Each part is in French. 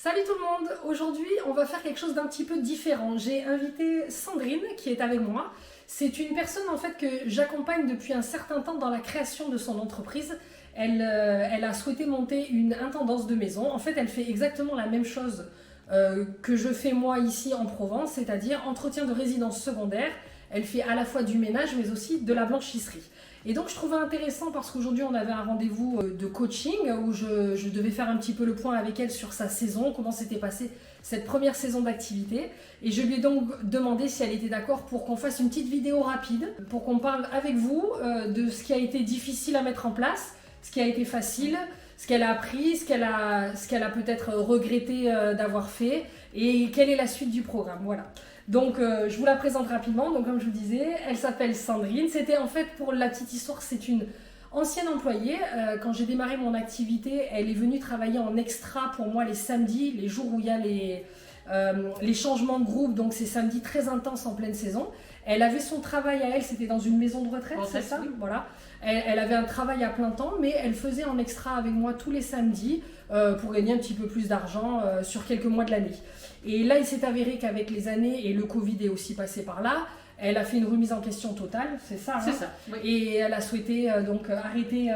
Salut tout le monde! Aujourd'hui, on va faire quelque chose d'un petit peu différent. J'ai invité Sandrine qui est avec moi. C'est une personne en fait que j'accompagne depuis un certain temps dans la création de son entreprise. Elle a souhaité monter une intendance de maison. En fait, elle fait exactement la même chose que je fais moi ici en Provence, c'est-à-dire entretien de résidence secondaire. Elle fait à la fois du ménage mais aussi de la blanchisserie. Et donc je trouvais intéressant parce qu'aujourd'hui on avait un rendez-vous de coaching où je devais faire un petit peu le point avec elle sur sa saison, comment s'était passée cette première saison d'activité. Et je lui ai donc demandé si elle était d'accord pour qu'on fasse une petite vidéo rapide, pour qu'on parle avec vous de ce qui a été difficile à mettre en place, ce qui a été facile, ce qu'elle a appris, ce qu'elle a peut-être regretté d'avoir fait et quelle est la suite du programme. Voilà. Donc je vous la présente rapidement. Donc comme je vous disais, elle s'appelle Sandrine. C'était en fait, pour la petite histoire, c'est une ancienne employée. Quand j'ai démarré mon activité, elle est venue travailler en extra pour moi les samedis, les jours où il y a les changements de groupe. Donc c'est samedi très intense en pleine saison. Elle avait son travail à elle, c'était dans une maison de retraite, c'est ça? Oui. Voilà. Elle avait un travail à plein temps, mais elle faisait en extra avec moi tous les samedis pour gagner un petit peu plus d'argent sur quelques mois de l'année. Et là, il s'est avéré qu'avec les années, et le Covid est aussi passé par là, elle a fait une remise en question totale, c'est ça, hein? C'est ça, oui. Et elle a souhaité donc arrêter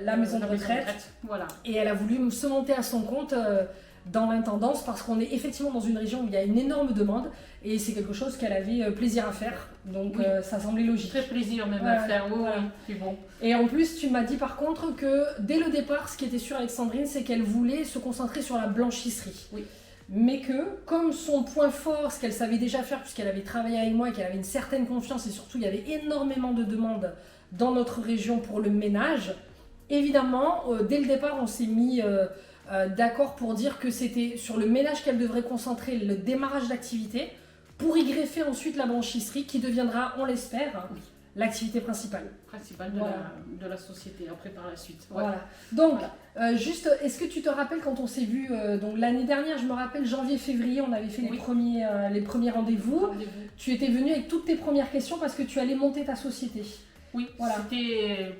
la maison de retraite. Voilà. Et elle a voulu se monter à son compte dans l'intendance parce qu'on est effectivement dans une région où il y a une énorme demande et c'est quelque chose qu'elle avait plaisir à faire. Donc oui. Ça semblait logique. Très plaisir même à faire, oui, voilà. Oui, c'est bon. Et en plus, tu m'as dit par contre que dès le départ, ce qui était sûr avec Sandrine, c'est qu'elle voulait se concentrer sur la blanchisserie. Oui. Mais que, comme son point fort, ce qu'elle savait déjà faire puisqu'elle avait travaillé avec moi et qu'elle avait une certaine confiance et surtout il y avait énormément de demandes dans notre région pour le ménage, évidemment, dès le départ, on s'est mis d'accord pour dire que c'était sur le ménage qu'elle devrait concentrer le démarrage d'activité pour y greffer ensuite la blanchisserie qui deviendra, on l'espère, l'activité principale. De la société, après par la suite. Ouais. Voilà. Donc, voilà. Juste, est-ce que tu te rappelles quand on s'est vu donc l'année dernière, je me rappelle, janvier-février, on avait fait les premiers rendez-vous. Tu étais venu avec toutes tes premières questions parce que tu allais monter ta société. Oui, voilà. C'était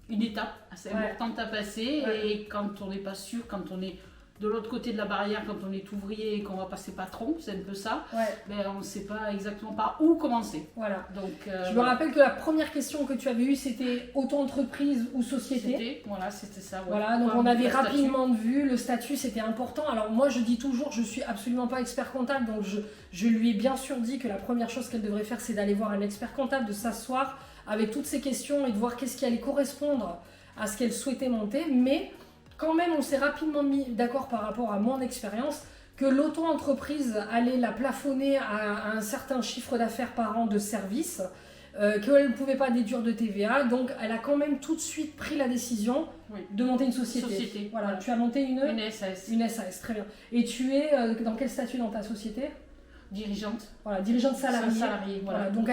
une étape assez importante à passer et quand on n'est pas sûr, quand on est de l'autre côté de la barrière, quand on est ouvrier et qu'on va passer patron, c'est un peu ça, mais on ne sait pas exactement par où commencer. Voilà. Donc, je me rappelle que la première question que tu avais eue, c'était auto-entreprise ou société. Voilà, c'était ça. Ouais. Voilà, donc on avait rapidement vu, le statut c'était important. Alors moi je dis toujours, je ne suis absolument pas expert comptable, donc je lui ai bien sûr dit que la première chose qu'elle devrait faire, c'est d'aller voir un expert comptable, de s'asseoir avec toutes ces questions et de voir qu'est-ce qui allait correspondre à ce qu'elle souhaitait monter, mais quand même, on s'est rapidement mis d'accord par rapport à mon expérience que l'auto-entreprise allait la plafonner à un certain chiffre d'affaires par an de service, qu'elle ne pouvait pas déduire de TVA. Donc, elle a quand même tout de suite pris la décision de monter une société. Voilà. Tu as monté une SAS. Une SAS, très bien. Et tu es dans quel statut dans ta société ? Dirigeante. Voilà, dirigeante salariée. Voilà. Donc,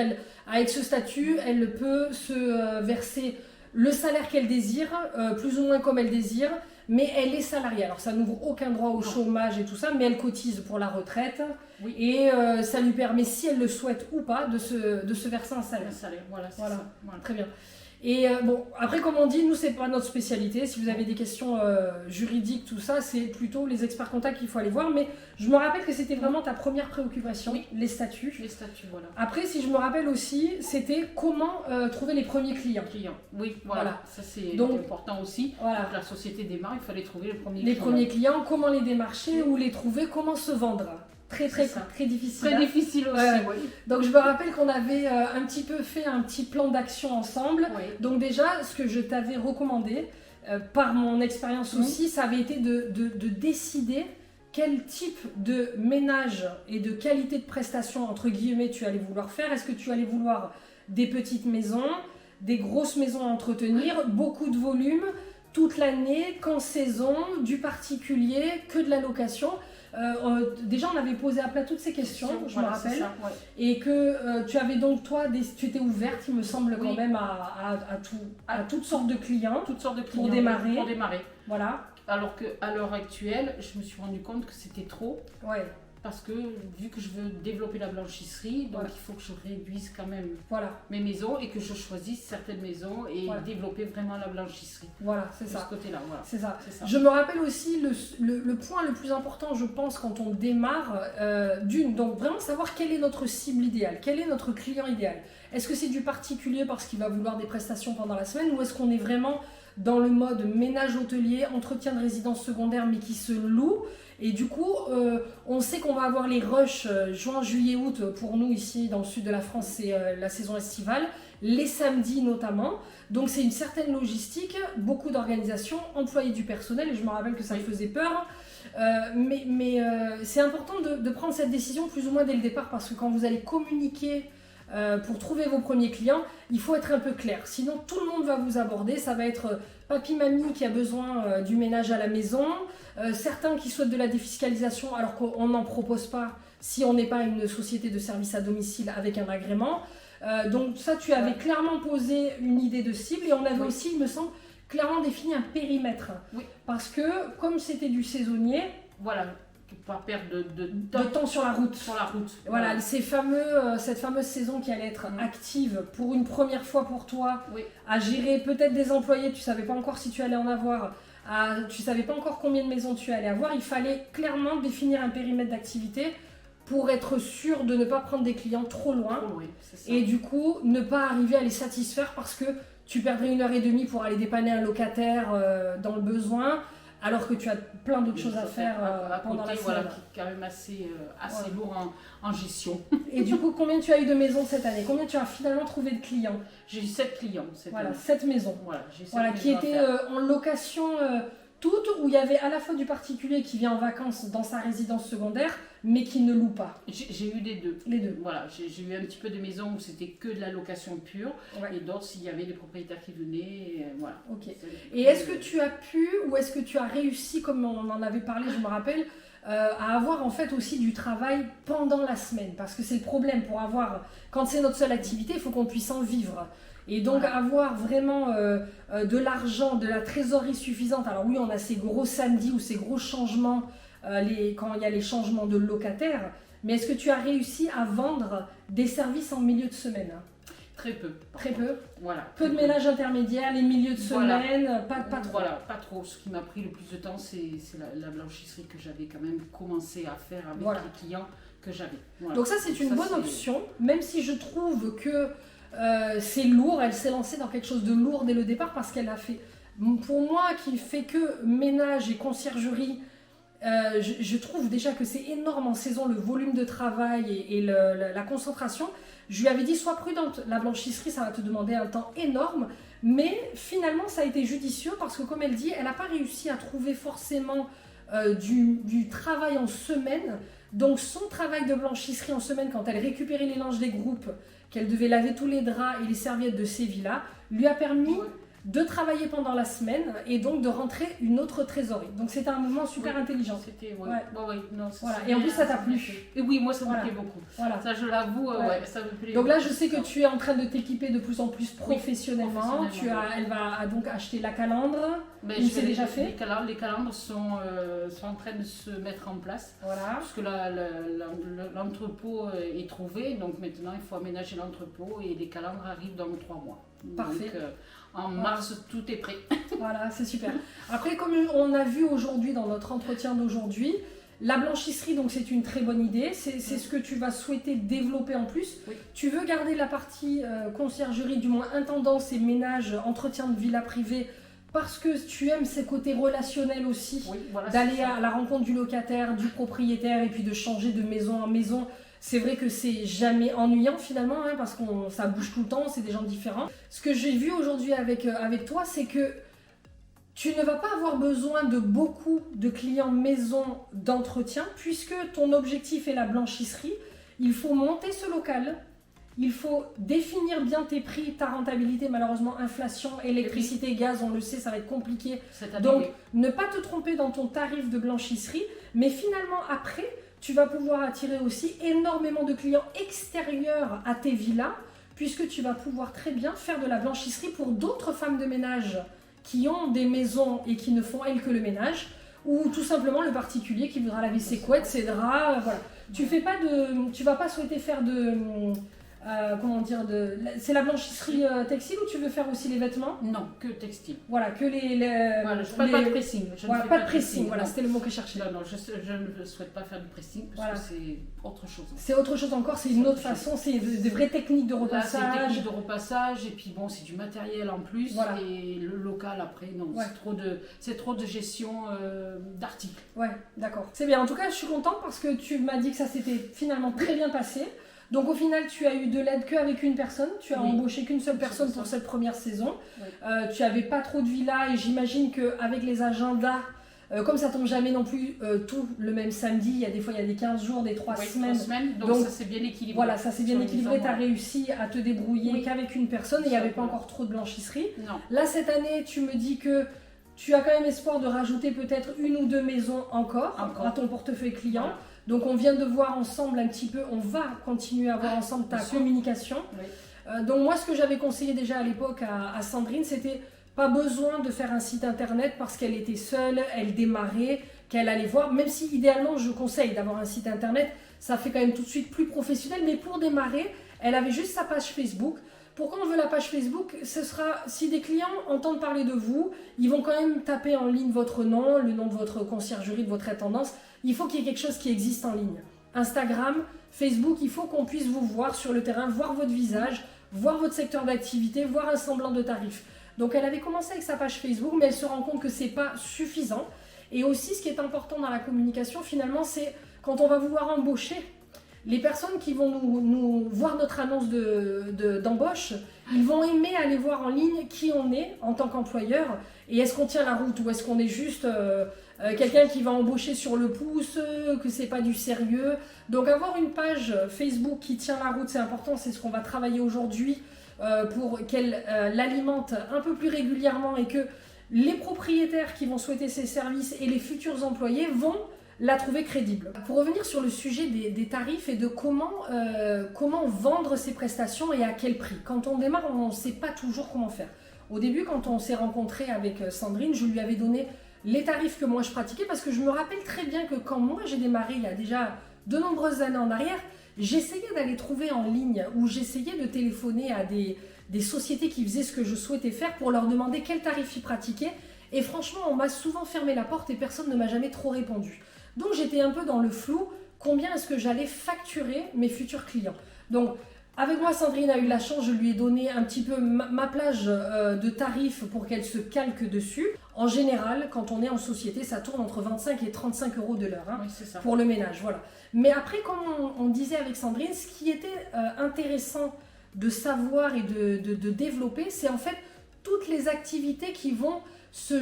avec ce statut, elle peut se verser le salaire qu'elle désire, plus ou moins comme elle désire, mais elle est salariée. Alors ça n'ouvre aucun droit au chômage et tout ça, mais elle cotise pour la retraite et ça lui permet, si elle le souhaite ou pas, de se verser un salaire. Voilà. Très bien. Et bon, après comme on dit, nous c'est pas notre spécialité. Si vous avez des questions juridiques, tout ça, c'est plutôt les experts comptables qu'il faut aller voir. Mais je me rappelle que c'était vraiment ta première préoccupation, les statuts. Les statuts, voilà. Après, si je me rappelle aussi, c'était comment trouver les premiers clients. Oui, voilà. Ça c'est important aussi. Voilà. Quand la société démarre, il fallait trouver les premiers clients. Les premiers clients, comment les démarcher, où les trouver, comment se vendre. Très difficile. Très difficile aussi, oui. Donc je me rappelle qu'on avait un petit peu fait un petit plan d'action ensemble. Oui. Donc déjà, ce que je t'avais recommandé, par mon expérience aussi, ça avait été de décider quel type de ménage et de qualité de prestation, entre guillemets, tu allais vouloir faire. Est-ce que tu allais vouloir des petites maisons, des grosses maisons à entretenir, beaucoup de volume, toute l'année, qu'en saison, du particulier, que de la location? Déjà on avait posé à plat toutes ces questions, je me rappelle, ça, et que tu avais donc toi, tu étais ouverte, il me semble quand même à toutes sortes de clients, pour démarrer. Voilà. Alors qu'à l'heure actuelle, je me suis rendu compte que c'était trop. parce que vu que je veux développer la blanchisserie, donc il faut que je réduise quand même mes maisons et que je choisisse certaines maisons et développer vraiment la blanchisserie. Voilà, c'est ça. De ce côté-là, voilà. C'est ça. Je me rappelle aussi le point le plus important, je pense, quand on démarre, donc vraiment savoir quelle est notre cible idéale, quel est notre client idéal. Est-ce que c'est du particulier parce qu'il va vouloir des prestations pendant la semaine, ou est-ce qu'on est vraiment dans le mode ménage hôtelier, entretien de résidence secondaire mais qui se loue? Et du coup, on sait qu'on va avoir les rushs juin, juillet, août. Pour nous, ici, dans le sud de la France, c'est la saison estivale. Les samedis notamment. Donc, c'est une certaine logistique, beaucoup d'organisation, employer du personnel. Et je me rappelle que ça me faisait peur. Mais c'est important de prendre cette décision plus ou moins dès le départ. Parce que quand vous allez communiquer pour trouver vos premiers clients, il faut être un peu clair. Sinon, tout le monde va vous aborder. Ça va être papy, mamie qui a besoin du ménage à la maison. Certains qui souhaitent de la défiscalisation alors qu'on n'en propose pas si on n'est pas une société de service à domicile avec un agrément. Donc ça, tu avais clairement posé une idée de cible et on avait aussi, il me semble, clairement défini un périmètre. Parce que comme c'était du saisonnier, voilà, pas perdre de temps sur la route. Voilà, cette fameuse saison qui allait être active pour une première fois pour toi, à gérer peut-être des employés, tu ne savais pas encore si tu allais en avoir. Tu ne savais pas encore combien de maisons tu allais avoir, il fallait clairement définir un périmètre d'activité pour être sûr de ne pas prendre des clients trop loin et du coup ne pas arriver à les satisfaire parce que tu perdrais 1h30 pour aller dépanner un locataire dans le besoin alors que tu as plein d'autres choses à faire pendant la semaine. Qui est quand même assez lourd en gestion. Et du coup, combien tu as eu de maisons cette année? Combien tu as finalement trouvé de clients? J'ai eu 7 clients cette année. 7 maisons. Qui étaient en location toutes, où il y avait à la fois du particulier qui vient en vacances dans sa résidence secondaire, mais qui ne loue pas. J'ai eu les deux. Les deux. Voilà, j'ai eu un petit peu de maisons où c'était que de la location pure, et d'autres s'il y avait des propriétaires qui venaient, voilà. Ok. Et est-ce que tu as pu, ou est-ce que tu as réussi, comme on en avait parlé, je me rappelle, à avoir en fait aussi du travail pendant la semaine? Parce que c'est le problème, quand c'est notre seule activité, il faut qu'on puisse en vivre. Et donc avoir vraiment de l'argent, de la trésorerie suffisante. Alors oui, on a ces gros samedis ou ces gros changements quand il y a les changements de locataires, mais est-ce que tu as réussi à vendre des services en milieu de semaine? Très peu. Très peu. Voilà. Peu de ménages intermédiaires, les milieux de semaine, pas trop. Voilà, pas trop. Ce qui m'a pris le plus de temps, c'est la blanchisserie que j'avais quand même commencé à faire avec les clients que j'avais. Voilà. Donc ça, c'est une bonne option, même si je trouve que c'est lourd. Elle s'est lancée dans quelque chose de lourd dès le départ parce qu'elle a fait, pour moi qui fait que ménage et conciergerie, je trouve déjà que c'est énorme en saison le volume de travail et la concentration. Je lui avais dit sois prudente, la blanchisserie ça va te demander un temps énorme, mais finalement ça a été judicieux parce que comme elle dit, elle n'a pas réussi à trouver forcément du travail en semaine. Donc son travail de blanchisserie en semaine, quand elle récupérait les linges des groupes, qu'elle devait laver tous les draps et les serviettes de ces villas, lui a permis de travailler pendant la semaine et donc de rentrer une autre trésorerie. Donc c'était un mouvement super intelligent. C'était, Et en plus ça t'a plu. Et oui, moi ça me plaît beaucoup. Voilà. Ça je l'avoue, ça me plaît. Donc là je sais que tu es en train de t'équiper de plus en plus professionnellement. Elle va donc acheter la calandre. C'est déjà fait. Les calandres sont en train de se mettre en place. Voilà. Puisque l'entrepôt est trouvé, donc maintenant il faut aménager l'entrepôt et les calandres arrivent dans 3 mois. Parfait. Donc, en mars, tout est prêt. Voilà, c'est super. Après, comme on a vu aujourd'hui dans notre entretien d'aujourd'hui, la blanchisserie, donc c'est une très bonne idée. C'est ce que tu vas souhaiter développer en plus. Oui. Tu veux garder la partie conciergerie, du moins intendance et ménage, entretien de villa privée, parce que tu aimes ces côtés relationnels aussi, d'aller à la rencontre du locataire, du propriétaire, et puis de changer de maison en maison. C'est vrai que c'est jamais ennuyant finalement, parce que ça bouge tout le temps, c'est des gens différents. Ce que j'ai vu aujourd'hui avec toi, c'est que tu ne vas pas avoir besoin de beaucoup de clients maison d'entretien, puisque ton objectif est la blanchisserie. Il faut monter ce local, il faut définir bien tes prix, ta rentabilité. Malheureusement, inflation, électricité, gaz, on le sait, ça va être compliqué. Donc, ne pas te tromper dans ton tarif de blanchisserie, mais finalement après, tu vas pouvoir attirer aussi énormément de clients extérieurs à tes villas, puisque tu vas pouvoir très bien faire de la blanchisserie pour d'autres femmes de ménage qui ont des maisons et qui ne font elles que le ménage, ou tout simplement le particulier qui voudra laver ses couettes, ses draps, voilà. Tu vas pas souhaiter faire c'est la blanchisserie textile ou tu veux faire aussi les vêtements? Non, que textile. Voilà, que voilà, je ne fais pas de pressing. Voilà, pas de pressing, voilà, c'était le mot que je cherchais. Non, je ne souhaite pas faire du pressing parce que c'est autre chose. C'est autre chose encore, c'est une autre façon, c'est des vraies techniques de repassage. Là, c'est technique de repassage et puis bon, c'est du matériel en plus et le local après, non, c'est trop de gestion d'articles. Ouais, d'accord. C'est bien, en tout cas, je suis contente parce que tu m'as dit que ça s'était finalement très bien passé. Donc au final, tu as eu de l'aide qu'avec une personne, tu as embauché qu'une seule personne pour cette première saison. Oui. Tu n'avais pas trop de villas et j'imagine qu'avec les agendas, comme ça tombe jamais non plus tout le même samedi, il y a des fois il y a des 15 jours, des 3 semaines. 3 semaines, donc ça c'est bien équilibré. Voilà, ça c'est bien équilibré, tu as réussi à te débrouiller qu'avec une personne et il n'y avait pas encore trop de blanchisserie. Non. Là cette année, tu me dis que tu as quand même espoir de rajouter peut-être 1 ou 2 maisons encore à ton portefeuille client. Voilà. Donc on vient de voir ensemble un petit peu, on va continuer à voir ensemble ta communication. Oui. Donc moi ce que j'avais conseillé déjà à l'époque à Sandrine, c'était pas besoin de faire un site internet parce qu'elle était seule, elle démarrait, qu'elle allait voir, même si idéalement je conseille d'avoir un site internet, ça fait quand même tout de suite plus professionnel, mais pour démarrer, elle avait juste sa page Facebook. Pourquoi on veut la page Facebook? Ce sera, si des clients entendent parler de vous, ils vont quand même taper en ligne votre nom, le nom de votre conciergerie, de votre intendance. Il faut qu'il y ait quelque chose qui existe en ligne. Instagram, Facebook, il faut qu'on puisse vous voir sur le terrain, voir votre visage, voir votre secteur d'activité, voir un semblant de tarif. Donc elle avait commencé avec sa page Facebook, mais elle se rend compte que ce n'est pas suffisant. Et aussi, ce qui est important dans la communication, finalement, c'est quand on va vouloir embaucher, les personnes qui vont nous voir notre annonce d'embauche, ils vont aimer aller voir en ligne qui on est en tant qu'employeur et est-ce qu'on tient la route ou est-ce qu'on est juste quelqu'un qui va embaucher sur le pouce, que c'est pas du sérieux. Donc avoir une page Facebook qui tient la route, c'est important, c'est ce qu'on va travailler aujourd'hui pour qu'elle l'alimente un peu plus régulièrement et que les propriétaires qui vont souhaiter ces services et les futurs employés vont la trouver crédible. Pour revenir sur le sujet des tarifs et de comment vendre ces prestations et à quel prix. Quand on démarre, on ne sait pas toujours comment faire. Au début, quand on s'est rencontré avec Sandrine, je lui avais donné les tarifs que moi je pratiquais parce que je me rappelle très bien que quand moi j'ai démarré il y a déjà de nombreuses années en arrière, j'essayais d'aller trouver en ligne ou j'essayais de téléphoner à des sociétés qui faisaient ce que je souhaitais faire pour leur demander quel tarif ils pratiquaient. Et franchement, on m'a souvent fermé la porte et personne ne m'a jamais trop répondu. Donc j'étais un peu dans le flou, combien est-ce que j'allais facturer mes futurs clients. Donc avec moi, Sandrine a eu la chance, je lui ai donné un petit peu ma plage de tarifs pour qu'elle se calque dessus. En général, quand on est en société, ça tourne entre 25 et 35 euros de l'heure pour le ménage. Voilà. Mais après, comme on disait avec Sandrine, ce qui était intéressant de savoir et de développer, c'est en fait toutes les activités qui vont se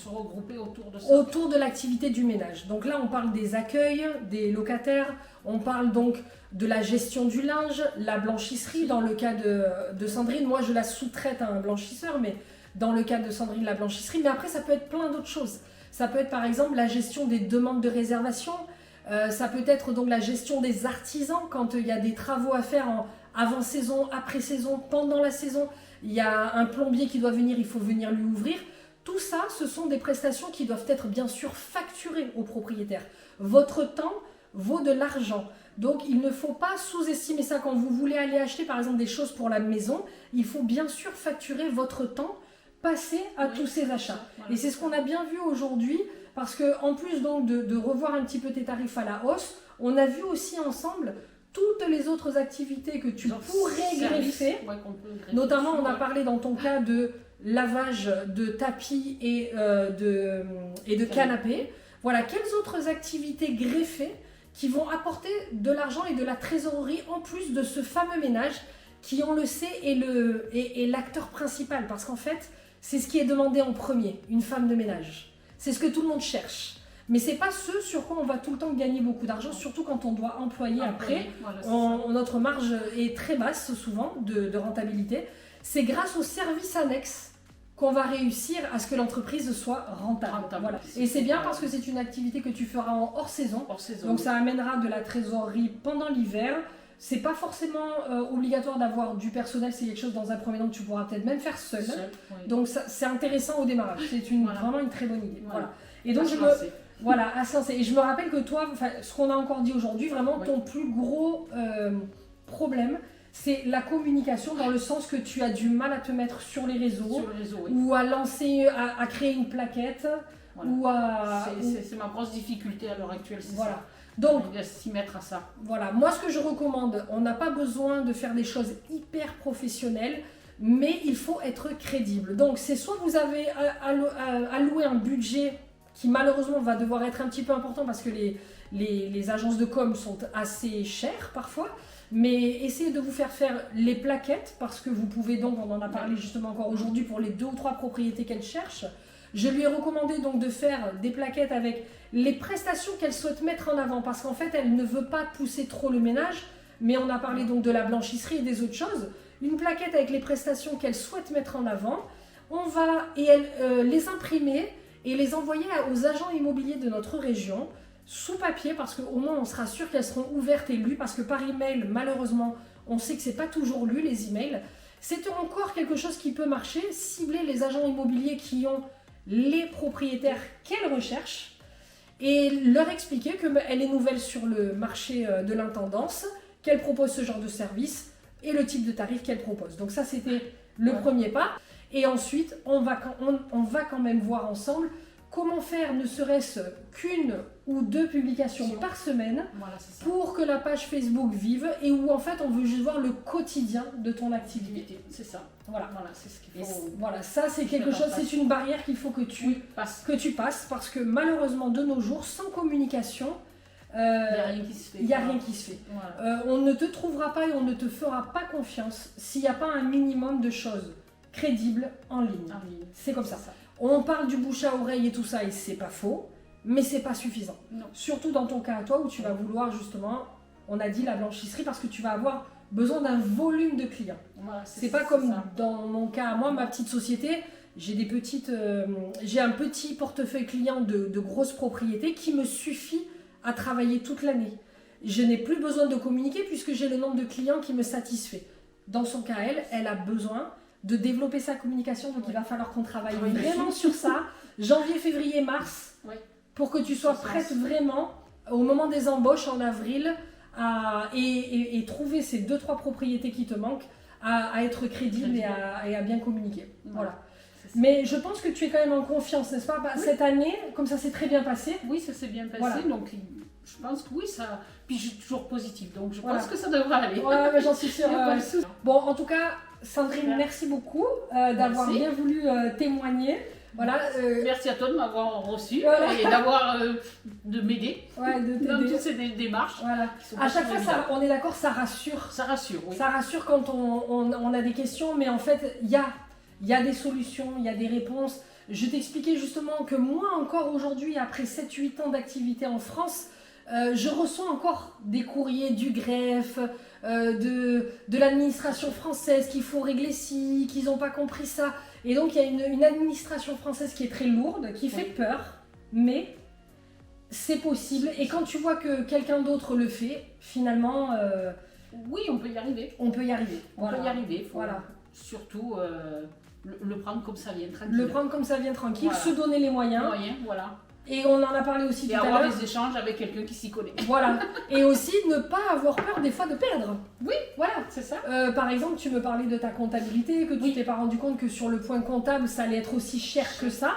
regrouper autour de ça. Autour de l'activité du ménage. Donc là, on parle des accueils, des locataires, on parle donc de la gestion du linge, la blanchisserie. Dans le cas de Sandrine, moi je la sous-traite à un blanchisseur, mais dans le cas de Sandrine, la blanchisserie. Mais après, ça peut être plein d'autres choses. Ça peut être par exemple la gestion des demandes de réservation. Ça peut être donc la gestion des artisans quand il y a des travaux à faire en avant-saison, après-saison, pendant la saison. Il y a un plombier qui doit venir, il faut venir lui ouvrir. Tout ça, ce sont des prestations qui doivent être bien sûr facturées aux propriétaires. Votre temps vaut de l'argent. Donc il ne faut pas sous-estimer ça. Quand vous voulez aller acheter par exemple des choses pour la maison, il faut bien sûr facturer votre temps passé à tous ces achats. Voilà. Et c'est ce qu'on a bien vu aujourd'hui parce qu'en plus donc de revoir un petit peu tes tarifs à la hausse, on a vu aussi ensemble toutes les autres activités que tu pourrais greffer. Notamment, on a parlé dans ton cas de lavage de tapis et de canapés. Voilà, quelles autres activités greffées qui vont apporter de l'argent et de la trésorerie en plus de ce fameux ménage qui, on le sait, est l'acteur principal. Parce qu'en fait, c'est ce qui est demandé en premier, une femme de ménage. C'est ce que tout le monde cherche. Mais ce n'est pas ce sur quoi on va tout le temps gagner beaucoup d'argent, surtout quand on doit employer après. Voilà, notre marge est très basse souvent de rentabilité. C'est grâce aux services annexes qu'on va réussir à ce que l'entreprise soit rentable. Voilà. Et c'est bien parce que c'est une activité que tu feras en hors saison. Donc ça amènera de la trésorerie pendant l'hiver. C'est pas forcément obligatoire d'avoir du personnel, c'est quelque chose dans un premier temps que tu pourras peut-être même faire seul. Oui. Donc c'est intéressant au démarrage, c'est vraiment une très bonne idée. Voilà. Et donc à se lancer. Et je me rappelle que toi, ce qu'on a encore dit aujourd'hui, vraiment ton plus gros problème, c'est la communication, dans le sens que tu as du mal à te mettre sur les réseaux, ou à lancer, à créer une plaquette, ou à... C'est ma grosse difficulté à l'heure actuelle, c'est ça. Donc, s'y mettre à ça. Voilà, moi ce que je recommande, on n'a pas besoin de faire des choses hyper professionnelles, mais il faut être crédible. Donc c'est soit vous avez alloué un budget qui malheureusement va devoir être un petit peu important parce que les agences de com sont assez chères parfois, mais essayez de vous faire les plaquettes, parce que vous pouvez donc, on en a parlé justement encore aujourd'hui pour les 2 ou 3 propriétés qu'elle cherche. Je lui ai recommandé donc de faire des plaquettes avec les prestations qu'elle souhaite mettre en avant, parce qu'en fait elle ne veut pas pousser trop le ménage, mais on a parlé donc de la blanchisserie et des autres choses. Une plaquette avec les prestations qu'elle souhaite mettre en avant, on va les imprimer et les envoyer aux agents immobiliers de notre région sous papier, parce qu'au moins on sera sûr qu'elles seront ouvertes et lues, parce que par email malheureusement on sait que c'est pas toujours lu les emails. C'est encore quelque chose qui peut marcher, cibler les agents immobiliers qui ont les propriétaires qu'elle recherche et leur expliquer qu'elle est nouvelle sur le marché de l'intendance, qu'elle propose ce genre de service et le type de tarif qu'elle propose. Donc ça c'était le premier pas. Et ensuite on va quand même voir ensemble comment faire ne serait-ce qu'une ou 2 publications par semaine, pour que la page Facebook vive, et où en fait on veut juste voir le quotidien de ton activité. C'est ça. Voilà, c'est ce qu'il faut. Voilà, ça c'est quelque chose, c'est une barrière qu'il faut que tu passes, parce que malheureusement de nos jours, sans communication, il n'y a rien qui se fait. Voilà. On ne te trouvera pas et on ne te fera pas confiance s'il n'y a pas un minimum de choses crédibles en ligne. C'est comme ça. On parle du bouche à oreille et tout ça, et c'est pas faux, mais c'est pas suffisant. Non. Surtout dans ton cas à toi, où tu vas vouloir justement, on a dit la blanchisserie, parce que tu vas avoir besoin d'un volume de clients. Voilà, c'est pas comme dans mon cas à moi, ma petite société, j'ai un petit portefeuille client de grosses propriétés qui me suffit à travailler toute l'année. Je n'ai plus besoin de communiquer puisque j'ai le nombre de clients qui me satisfait. Dans son cas, elle a besoin de développer sa communication, donc il va falloir qu'on travaille vraiment sur ça, janvier, février, mars, pour que tu sois prête vraiment au moment des embauches en avril et trouver ces 2-3 propriétés qui te manquent, à être crédible et à bien communiquer. Voilà. Mais je pense que tu es quand même en confiance, n'est-ce pas? Cette année, comme ça s'est très bien passé. Oui, ça s'est bien passé, donc je pense que oui, ça... Puis je suis toujours positive, donc je pense que ça devrait aller. Ouais, mais j'en suis sûre. Bon, en tout cas, Sandrine, merci beaucoup d'avoir bien voulu témoigner. Voilà, merci à toi de m'avoir reçu et de m'aider dans toutes ces démarches. Voilà. À chaque fois, on est d'accord, ça rassure. Ça rassure, oui. Ça rassure quand on a des questions, mais en fait, il y a des solutions, il y a des réponses. Je t'expliquais justement que moi, encore aujourd'hui, après 7-8 ans d'activité en France, je reçois encore des courriers du greffe, de l'administration française, qu'il faut régler ci, qu'ils n'ont pas compris ça. Et donc il y a une administration française qui est très lourde, qui fait peur, mais c'est possible. Et quand tu vois que quelqu'un d'autre le fait, finalement... oui, on peut y arriver. On peut y arriver. On peut y arriver. Faut surtout le prendre comme ça vient, tranquille. Le prendre comme ça vient, tranquille, se donner les moyens. Voilà. Et on en a parlé aussi tout à l'heure. Et avoir des échanges avec quelqu'un qui s'y connaît. Voilà. Et aussi ne pas avoir peur des fois de perdre. Oui, voilà, c'est ça. Par exemple, tu me parlais de ta comptabilité, que tu t'es pas rendu compte que sur le point comptable, ça allait être aussi cher que ça.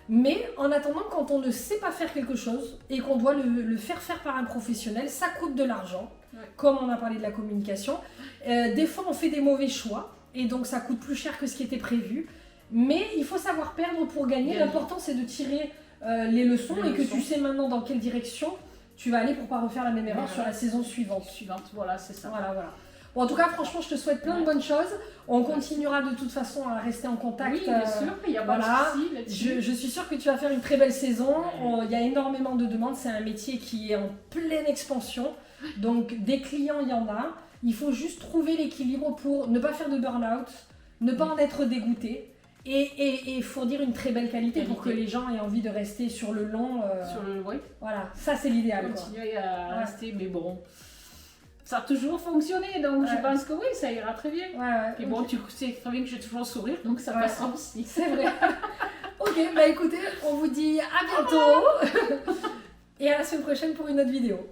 Mais en attendant, quand on ne sait pas faire quelque chose et qu'on doit le faire par un professionnel, ça coûte de l'argent. Comme on a parlé de la communication. Des fois, on fait des mauvais choix et donc ça coûte plus cher que ce qui était prévu. Mais il faut savoir perdre pour gagner. L'important, c'est de tirer... les leçons et que tu sais maintenant dans quelle direction tu vas aller pour pas refaire la même erreur sur la saison suivante. Voilà, c'est ça. Voilà. Bon, en tout cas, franchement, je te souhaite plein de bonnes choses. On continuera de toute façon à rester en contact. Oui, bien sûr, il n'y a pas de souci là-dessus. Je suis sûre que tu vas faire une très belle saison. Il y a énormément de demandes. C'est un métier qui est en pleine expansion. Donc, des clients, il y en a. Il faut juste trouver l'équilibre pour ne pas faire de burn-out, ne pas en être dégoûté. Et fournir une très belle qualité pour que les gens aient envie de rester sur le long. Sur le Voilà, ça c'est l'idéal. Continuer à rester, mais bon. ça a toujours fonctionné, donc je pense que oui, ça ira très bien. Puis bon, tu sais très bien que j'ai toujours le sourire, donc ça passera aussi. C'est vrai. Ok, bah écoutez, on vous dit à bientôt et à la semaine prochaine pour une autre vidéo.